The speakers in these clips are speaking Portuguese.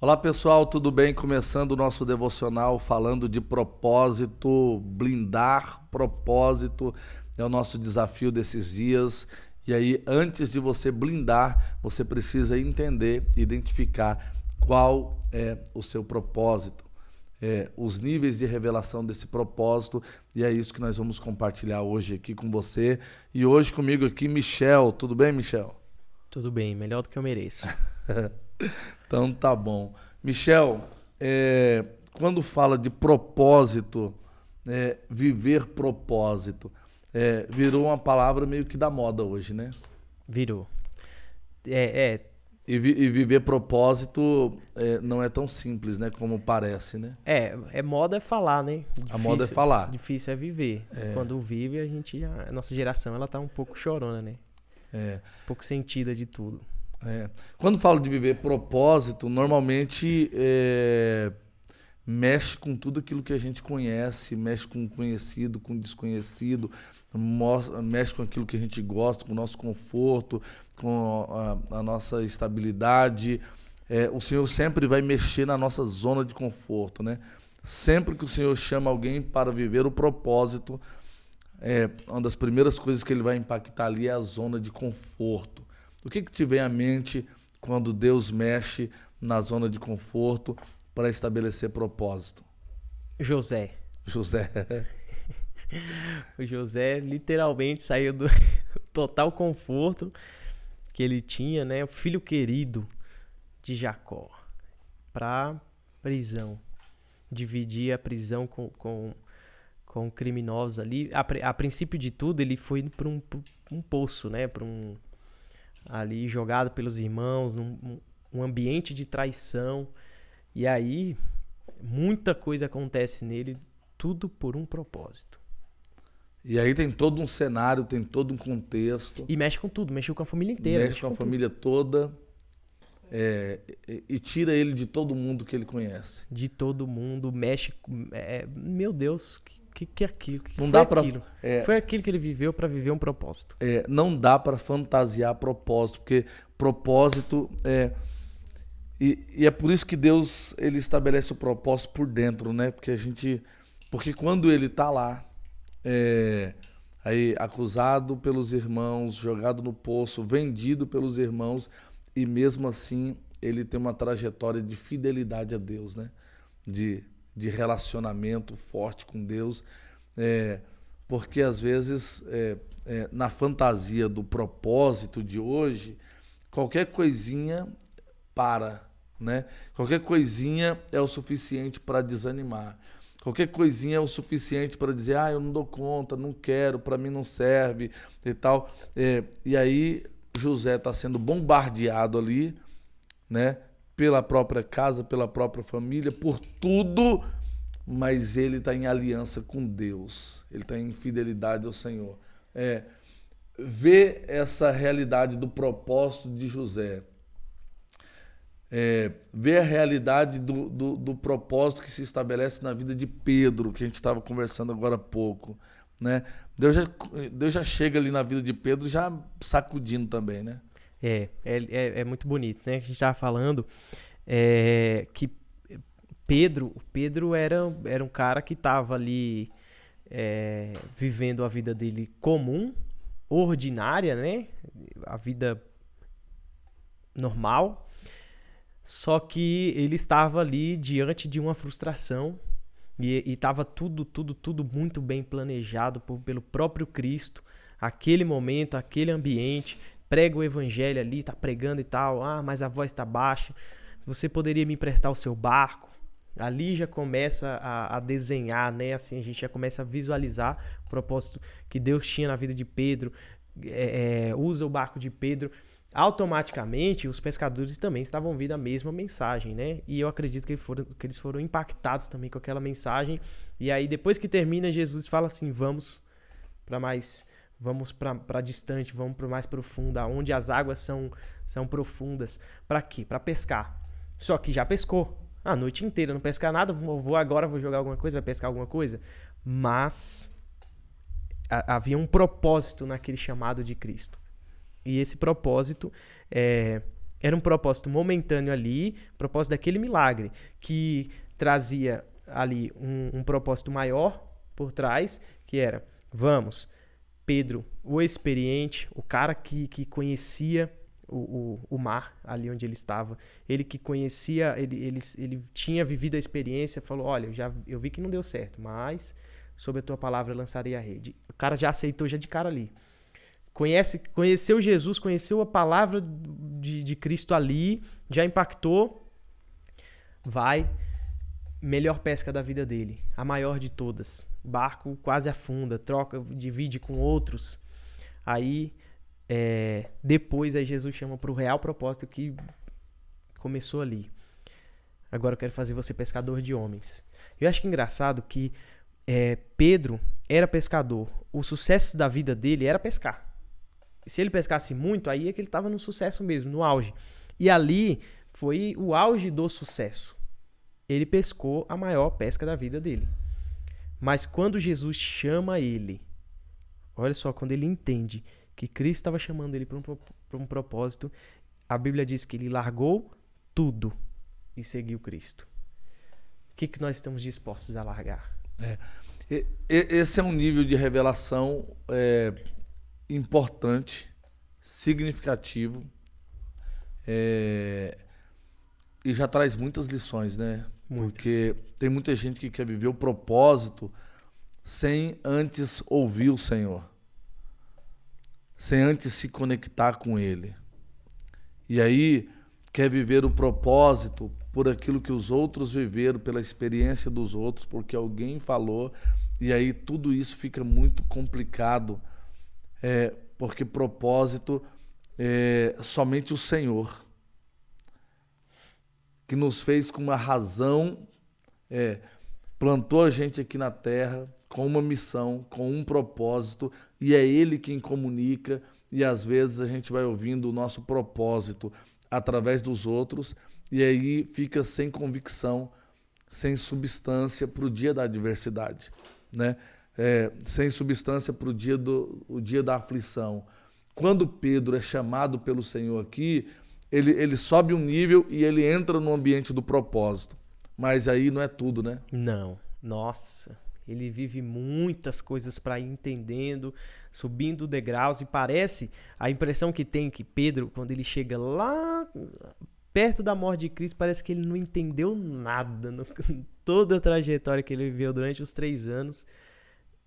Olá pessoal, tudo bem? Começando o nosso devocional falando de propósito, blindar propósito é o nosso desafio desses dias. E aí, antes de você blindar, você precisa entender, identificar qual é o seu propósito, os níveis de revelação desse propósito. E é isso que nós vamos compartilhar hoje aqui com você. E hoje comigo aqui, Michel. Tudo bem, Michel? Tudo bem, melhor do que eu mereço. Então tá bom. Michel, quando fala de propósito, viver propósito, virou uma palavra meio que da moda hoje, né? Virou. É, E viver propósito não é tão simples, né? Como parece, né? é moda é falar, né? A moda é falar. Difícil é viver. Quando vive, a nossa geração, ela tá um pouco chorona, né? É, Um pouco sentida de tudo. Quando falo de viver propósito, normalmente mexe com tudo aquilo que a gente conhece, mexe com o conhecido, com o desconhecido, mexe com aquilo que a gente gosta, com o nosso conforto, com a nossa estabilidade. O Senhor sempre vai mexer na nossa zona de conforto, né? Sempre que o Senhor chama alguém para viver o propósito, uma das primeiras coisas que ele vai impactar ali é a zona de conforto. O que te vem à mente quando Deus mexe na zona de conforto para estabelecer propósito? José. José. O José literalmente saiu do total conforto que ele tinha, né? O filho querido de Jacó, pra prisão. Dividir a prisão com criminosos ali. A princípio de tudo, ele foi para um poço, né? Ali jogado pelos irmãos, um ambiente de traição. E aí, muita coisa acontece nele, tudo por um propósito. E aí tem todo um cenário, tem todo um contexto. E mexe com tudo, mexeu com a família inteira. Mexe com a família toda. E tira ele de todo mundo que ele conhece. De todo mundo, mexe. Meu Deus, que é aquilo? Que Não foi dá aquilo? para Foi aquilo que ele viveu para viver um propósito. não dá para fantasiar propósito, porque propósito e é por isso que Deus ele estabelece o propósito por dentro, né? Porque quando ele tá lá, aí acusado pelos irmãos, jogado no poço, vendido pelos irmãos, e mesmo assim ele tem uma trajetória de fidelidade a Deus, né? De relacionamento forte com Deus, porque às vezes na fantasia do propósito de hoje, qualquer coisinha né? Qualquer coisinha é o suficiente para desanimar. Qualquer coisinha é o suficiente para dizer, eu não dou conta, não quero, para mim não serve e tal. E aí José está sendo bombardeado ali, né? Pela própria casa, pela própria família, por tudo, mas ele está em aliança com Deus. Ele está em fidelidade ao Senhor. Ver essa realidade do propósito de José, ver a realidade do propósito que se estabelece na vida de Pedro, que a gente estava conversando agora há pouco, né? Deus já chega ali na vida de Pedro já sacudindo também, né? É muito bonito, né? A gente estava falando que Pedro era um cara que estava ali vivendo a vida dele comum, ordinária, né? A vida normal. Só que ele estava ali diante de uma frustração e estava tudo muito bem planejado pelo próprio Cristo. Aquele momento, aquele ambiente, prega o evangelho ali, tá pregando e tal. Mas a voz está baixa. Você poderia me emprestar o seu barco? Ali já começa a desenhar, né? Assim, a gente já começa a visualizar o propósito que Deus tinha na vida de Pedro. Usa o barco de Pedro. Automaticamente, os pescadores também estavam ouvindo a mesma mensagem, né? E eu acredito que eles foram impactados também com aquela mensagem. E aí, depois que termina, Jesus fala assim, vamos para distante, vamos para mais profundo, onde as águas são profundas. Para quê? Para pescar. Só que já pescou a noite inteira, não pescar nada, vou jogar alguma coisa, vai pescar alguma coisa. Mas havia um propósito naquele chamado de Cristo. E esse propósito Era um propósito momentâneo ali, propósito daquele milagre, que trazia ali um propósito maior por trás, que era, vamos, Pedro, o experiente, o cara que conhecia o mar ali onde ele estava, ele que conhecia, ele tinha vivido a experiência, falou, olha, eu vi que não deu certo, mas sob a tua palavra eu lançarei a rede. O cara já aceitou já de cara ali. Conheceu Jesus, conheceu a palavra de Cristo ali, já impactou, vai, melhor pesca da vida dele, a maior de todas. O barco quase afunda, divide com outros. Aí, depois aí Jesus chama para o real propósito que começou ali. Agora eu quero fazer você pescador de homens. Eu acho que é engraçado que Pedro era pescador. O sucesso da vida dele era pescar. Se ele pescasse muito, aí é que ele estava no sucesso mesmo, no auge. E ali foi o auge do sucesso. Ele pescou a maior pesca da vida dele. Mas quando Jesus chama ele, olha só, quando ele entende que Cristo estava chamando ele para um propósito, a Bíblia diz que ele largou tudo e seguiu Cristo. O que nós estamos dispostos a largar? Esse é um nível de revelação importante, significativo, e já traz muitas lições, né? Muitas. Porque tem muita gente que quer viver o propósito sem antes ouvir o Senhor, sem antes se conectar com Ele. E aí quer viver o propósito por aquilo que os outros viveram, pela experiência dos outros, porque alguém falou, e aí tudo isso fica muito complicado, porque propósito é somente o Senhor, que nos fez com uma razão, plantou a gente aqui na terra com uma missão, com um propósito, e é Ele quem comunica, e às vezes a gente vai ouvindo o nosso propósito através dos outros, e aí fica sem convicção, sem substância para o dia da adversidade, né? Sem substância para o dia da aflição. Quando Pedro é chamado pelo Senhor aqui, ele sobe um nível e ele entra no ambiente do propósito. Mas aí não é tudo, né? Não. Nossa, ele vive muitas coisas para ir entendendo, subindo degraus, e parece, a impressão que tem que Pedro, quando ele chega lá perto da morte de Cristo, parece que ele não entendeu nada, toda a trajetória que ele viveu durante os 3 anos,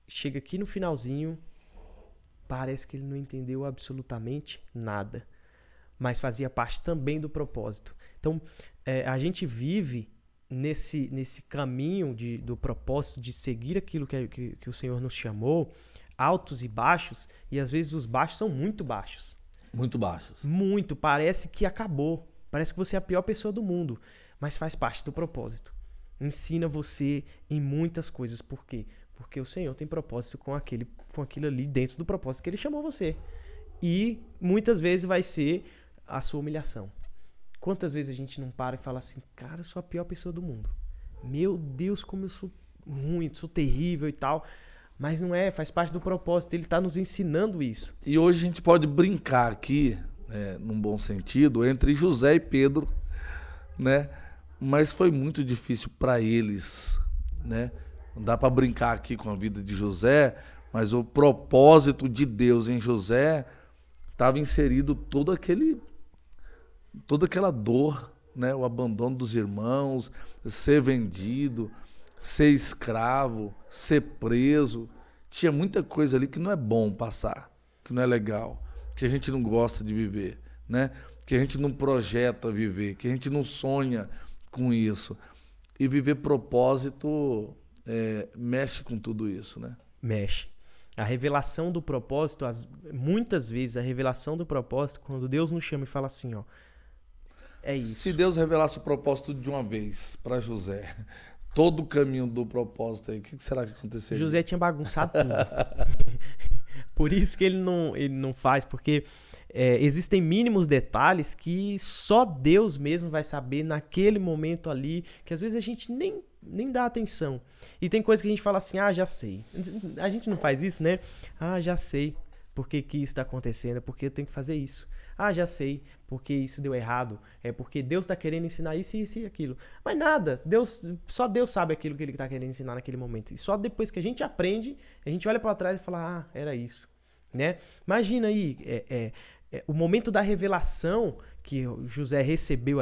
chega aqui no finalzinho, parece que ele não entendeu absolutamente nada, mas fazia parte também do propósito. Então, a gente vive nesse caminho do propósito, de seguir aquilo que o Senhor nos chamou, altos e baixos, e às vezes os baixos são muito baixos. Muito baixos. Muito, parece que acabou, parece que você é a pior pessoa do mundo, mas faz parte do propósito. Ensina você em muitas coisas. Por quê? Porque o Senhor tem propósito com aquilo ali dentro do propósito que Ele chamou você. E muitas vezes vai ser a sua humilhação. Quantas vezes a gente não para e fala assim, cara, eu sou a pior pessoa do mundo. Meu Deus, como eu sou ruim, sou terrível e tal. Mas não é, faz parte do propósito, Ele está nos ensinando isso. E hoje a gente pode brincar aqui, num bom sentido, entre José e Pedro, né? Mas foi muito difícil para eles, né? Não dá para brincar aqui com a vida de José, mas o propósito de Deus em José estava inserido toda aquela dor, né? O abandono dos irmãos, ser vendido, ser escravo, ser preso. Tinha muita coisa ali que não é bom passar, que não é legal, que a gente não gosta de viver, né? Que a gente não projeta viver, que a gente não sonha com isso. E viver propósito mexe com tudo isso, né? Mexe. A revelação do propósito, muitas vezes a revelação do propósito, quando Deus nos chama e fala assim, ó, é isso. Se Deus revelasse o propósito de uma vez para José, todo o caminho do propósito aí, o que será que aconteceria? José tinha bagunçado tudo. Por isso que ele não faz, porque existem mínimos detalhes que só Deus mesmo vai saber naquele momento ali, que às vezes a gente nem dá atenção. E tem coisa que a gente fala assim, já sei. A gente não faz isso, né? Já sei por que isso está acontecendo, é porque eu tenho que fazer isso. Ah, já sei, porque isso deu errado. É porque Deus está querendo ensinar isso, isso e aquilo. Mas nada, só Deus sabe aquilo que ele está querendo ensinar naquele momento. E só depois que a gente aprende, a gente olha para trás e fala, ah, era isso. Né? Imagina aí, o momento da revelação que José recebeu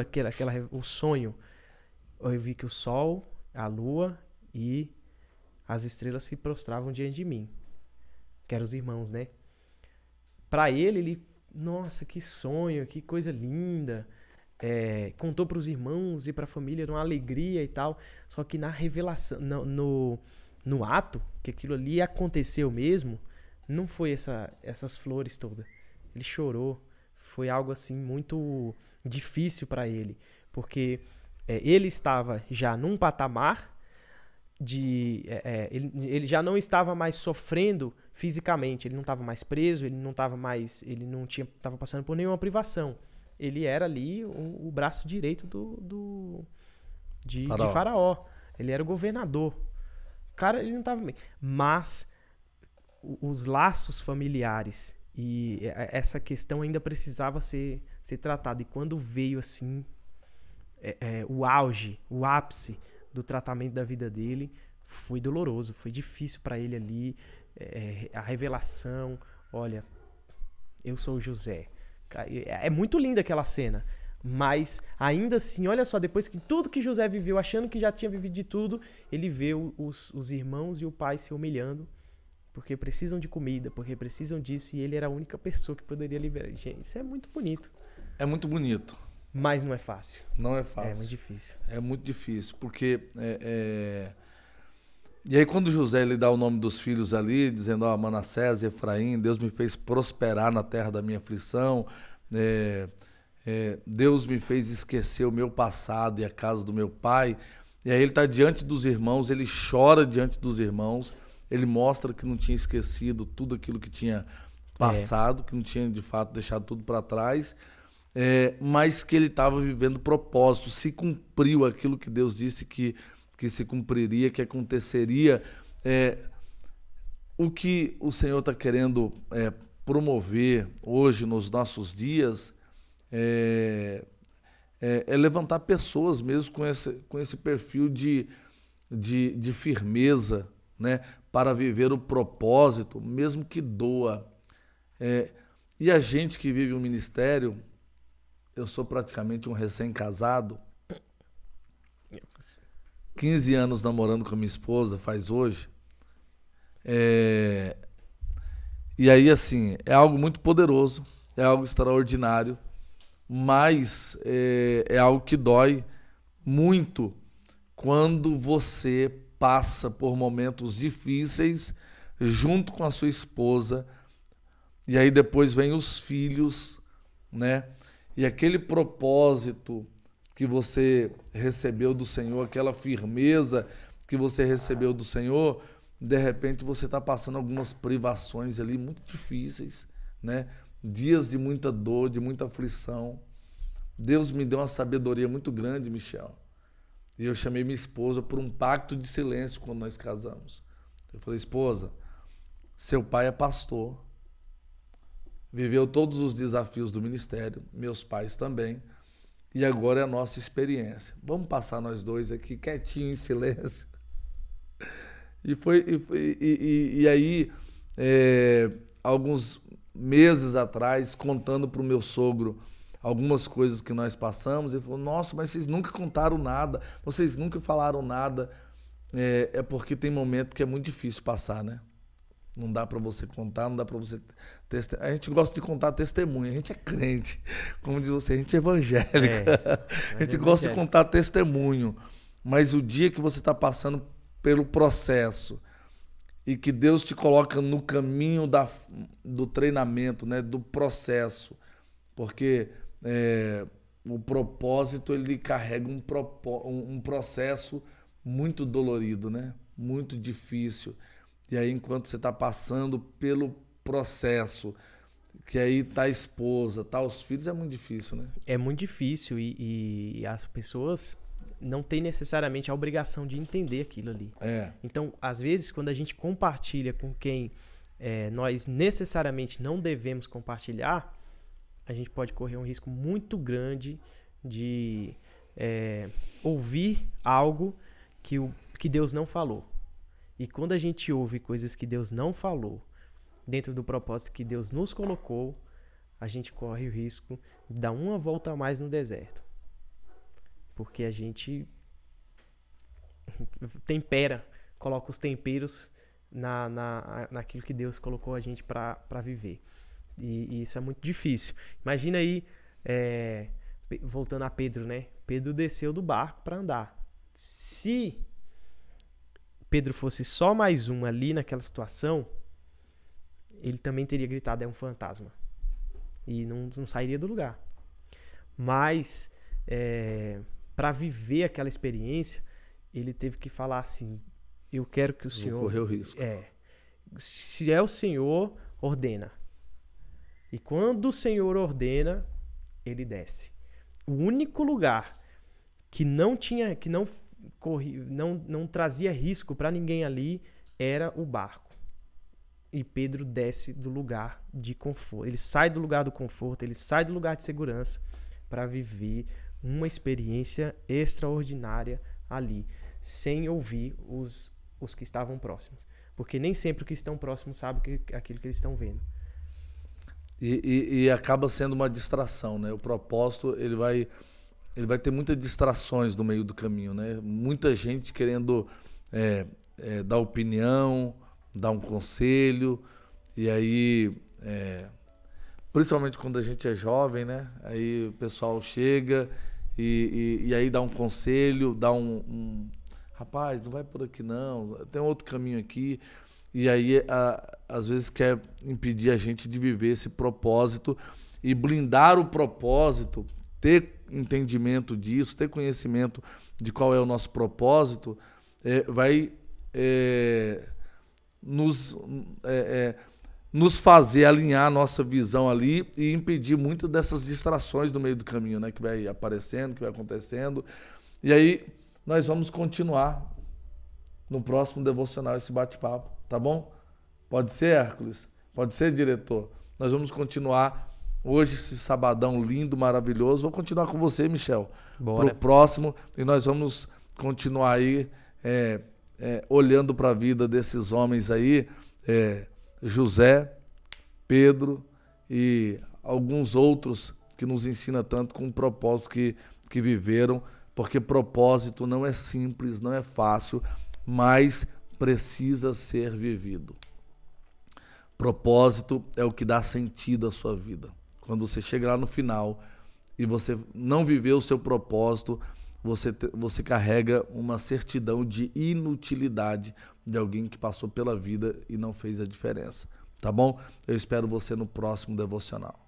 o sonho. Eu vi que o sol, a lua e as estrelas se prostravam diante de mim. Que eram os irmãos, né? Para ele, nossa, que sonho, que coisa linda. Contou para os irmãos e para a família uma alegria e tal. Só que na revelação, no ato, que aquilo ali aconteceu mesmo, não foi essas flores todas. Ele chorou. Foi algo assim muito difícil para ele. Porque ele estava já num patamar ele já não estava mais sofrendo fisicamente, ele não estava mais preso, ele não estava passando por nenhuma privação. Ele era ali o braço direito de Faraó. Ele era o governador. O cara, ele não estava bem. Mas os laços familiares e essa questão ainda precisava ser tratada. E quando veio assim o auge, o ápice do tratamento da vida dele, foi doloroso, foi difícil para ele ali, a revelação, olha, eu sou o José. É muito linda aquela cena, mas ainda assim, olha só, depois que tudo que José viveu, achando que já tinha vivido de tudo, ele vê os irmãos e o pai se humilhando, porque precisam de comida, porque precisam disso, e ele era a única pessoa que poderia liberar. Gente, isso é muito bonito. É muito bonito. Mas não é fácil. Não é fácil. É muito difícil. É muito difícil, porque... E aí quando José ele dá o nome dos filhos ali, dizendo, Manassés e Efraim, Deus me fez prosperar na terra da minha aflição, Deus me fez esquecer o meu passado e a casa do meu pai. E aí ele está diante dos irmãos, ele chora diante dos irmãos, ele mostra que não tinha esquecido tudo aquilo que tinha passado, que não tinha de fato deixado tudo para trás, mas que ele estava vivendo propósito, se cumpriu aquilo que Deus disse que se cumpriria, que aconteceria. O que o Senhor está querendo promover hoje nos nossos dias é levantar pessoas mesmo com esse perfil de firmeza, né, para viver o propósito, mesmo que doa. E a gente que vive o ministério, eu sou praticamente um recém-casado, 15 anos namorando com a minha esposa, faz hoje. E aí, assim, é algo muito poderoso, é algo extraordinário, mas é algo que dói muito quando você passa por momentos difíceis junto com a sua esposa, e aí depois vem os filhos, né? E aquele propósito que você recebeu do Senhor, aquela firmeza que você recebeu do Senhor, de repente você está passando algumas privações ali muito difíceis, né? Dias de muita dor, de muita aflição. Deus me deu uma sabedoria muito grande, Michel. E eu chamei minha esposa por um pacto de silêncio quando nós casamos. Eu falei, esposa, seu pai é pastor, viveu todos os desafios do ministério, meus pais também, e agora é a nossa experiência. Vamos passar nós dois aqui quietinho, em silêncio. E aí, alguns meses atrás, contando para o meu sogro algumas coisas que nós passamos, ele falou, nossa, mas vocês nunca contaram nada, vocês nunca falaram nada. É porque tem momento que é muito difícil passar, né? Não dá para você contar, não dá para você... A gente gosta de contar testemunho, a gente é crente, como diz você, a gente é evangélica. A gente gosta de contar testemunho, mas o dia que você está passando pelo processo e que Deus te coloca no caminho do treinamento, né, do processo, porque o propósito ele carrega um processo muito dolorido, né? Muito difícil. E aí, enquanto você está passando pelo processo, que aí tá a esposa, tá os filhos, é muito difícil, né? É muito difícil e as pessoas não têm necessariamente a obrigação de entender aquilo ali. Então, às vezes, quando a gente compartilha com quem nós necessariamente não devemos compartilhar, a gente pode correr um risco muito grande de ouvir algo que Deus não falou. E quando a gente ouve coisas que Deus não falou, dentro do propósito que Deus nos colocou, a gente corre o risco de dar uma volta a mais no deserto. Porque a gente tempera, coloca os temperos naquilo que Deus colocou a gente para viver. E isso é muito difícil. Imagina aí, voltando a Pedro, né? Pedro desceu do barco para andar. Se Pedro fosse só mais um ali naquela situação, ele também teria gritado, é um fantasma. E não sairia do lugar. Mas, para viver aquela experiência, ele teve que falar assim, eu quero que o Senhor... Vou correr o risco. Se é o Senhor, ordena. E quando o Senhor ordena, ele desce. O único lugar que não trazia risco para ninguém ali era o barco. E Pedro desce do lugar de conforto. Ele sai do lugar do conforto, ele sai do lugar de segurança para viver uma experiência extraordinária ali, sem ouvir os que estavam próximos. Porque nem sempre os que estão próximos sabem aquilo que eles estão vendo. E acaba sendo uma distração, né? O propósito, ele vai ter muitas distrações no meio do caminho, né? Muita gente querendo dar opinião, dar um conselho, e aí, principalmente quando a gente é jovem, né? Aí o pessoal chega e aí dá um conselho, dá rapaz, não vai por aqui não, tem outro caminho aqui. E aí, às vezes, quer impedir a gente de viver esse propósito e blindar o propósito, ter entendimento disso, ter conhecimento de qual é o nosso propósito, vai nos fazer alinhar a nossa visão ali e impedir muitas dessas distrações no meio do caminho, né, que vai aparecendo, que vai acontecendo. E aí, nós vamos continuar no próximo devocional esse bate-papo, tá bom? Pode ser, Hércules? Pode ser, diretor? Nós vamos continuar hoje esse sabadão lindo, maravilhoso. Vou continuar com você, Michel, Bora. pro próximo, e nós vamos continuar aí olhando para a vida desses homens aí, José, Pedro e alguns outros que nos ensinam tanto com o propósito que viveram, porque propósito não é simples, não é fácil, mas precisa ser vivido. Propósito é o que dá sentido à sua vida. Quando você chega lá no final e você não viveu o seu propósito, você carrega uma certidão de inutilidade de alguém que passou pela vida e não fez a diferença. Tá bom? Eu espero você no próximo devocional.